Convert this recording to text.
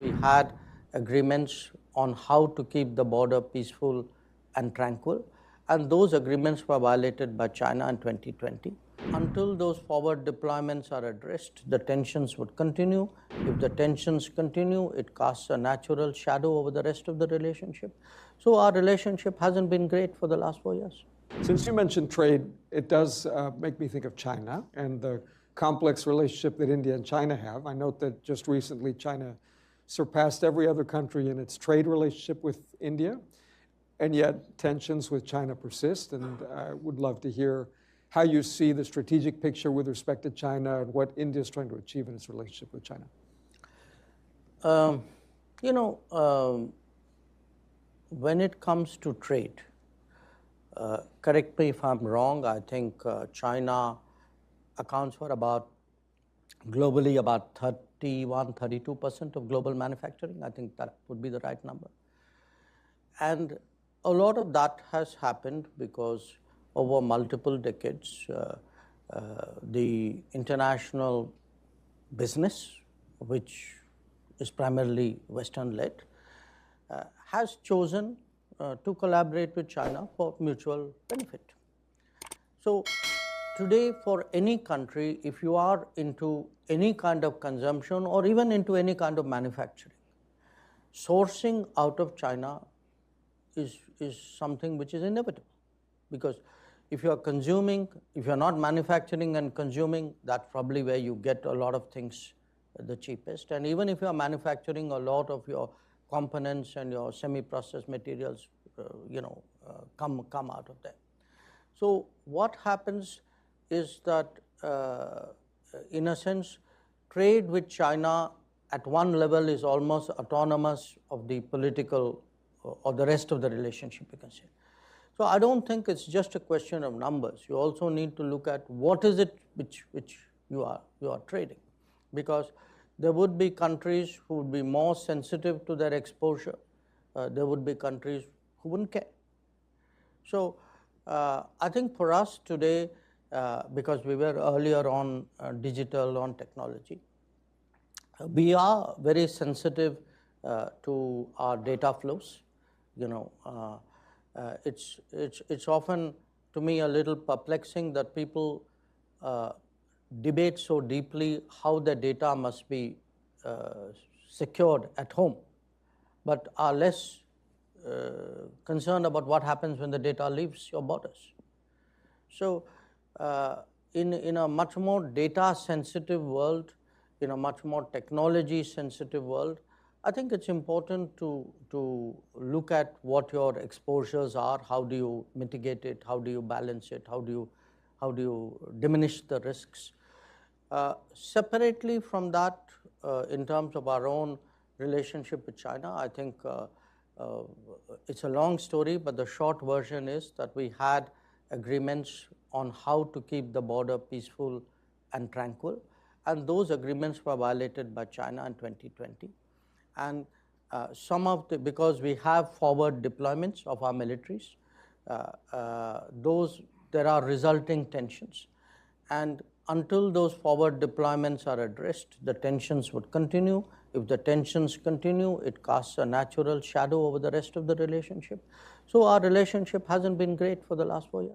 We had agreements on how to keep the border peaceful and tranquil, and those agreements were violated by China in 2020. Until those forward deployments are addressed, the tensions would continue. If the tensions continue, it casts a natural shadow over the rest of the relationship. So our relationship hasn't been great for the last 4 years. Since you mentioned trade, it does make me think of China and the complex relationship that India and China have. I note that just recently China surpassed every other country in its trade relationship with India, and yet tensions with China persist. And I would love to hear how you see the strategic picture with respect to China and what India is trying to achieve in its relationship with China. When it comes to trade, correct me if I'm wrong, I think China accounts for globally about 32% of global manufacturing. I think that would be the right number. And a lot of that has happened because over multiple decades, the international business, which is primarily Western-led, has chosen to collaborate with China for mutual benefit. So today, for any country, if you are into any kind of consumption or even into any kind of manufacturing, sourcing out of China is something which is inevitable. Because if you are consuming, if you are not manufacturing and consuming, that's probably where you get a lot of things the cheapest. And even if you are manufacturing, a lot of your components and your semi-processed materials, come out of there. So what happens is that, in a sense, trade with China at one level is almost autonomous of the political or the rest of the relationship, you can say. So I don't think it's just a question of numbers. You also need to look at what is it which you are trading, because there would be countries who would be more sensitive to their exposure. There would be countries who wouldn't care. So I think for us today, because we were earlier on digital, on technology, we are very sensitive to our data flows. It's often, to me, a little perplexing that people debate so deeply how the data must be secured at home, but are less concerned about what happens when the data leaves your borders. So in a much more data-sensitive world, in a much more technology-sensitive world, I think it's important to look at what your exposures are, how do you mitigate it, how do you balance it, how do you diminish the risks. Separately from that, in terms of our own relationship with China, I think it's a long story, but the short version is that we had agreements on how to keep the border peaceful and tranquil, and those agreements were violated by China in 2020. And because we have forward deployments of our militaries, there are resulting tensions. And until those forward deployments are addressed, the tensions would continue. If the tensions continue, it casts a natural shadow over the rest of the relationship. So our relationship hasn't been great for the last 4 years.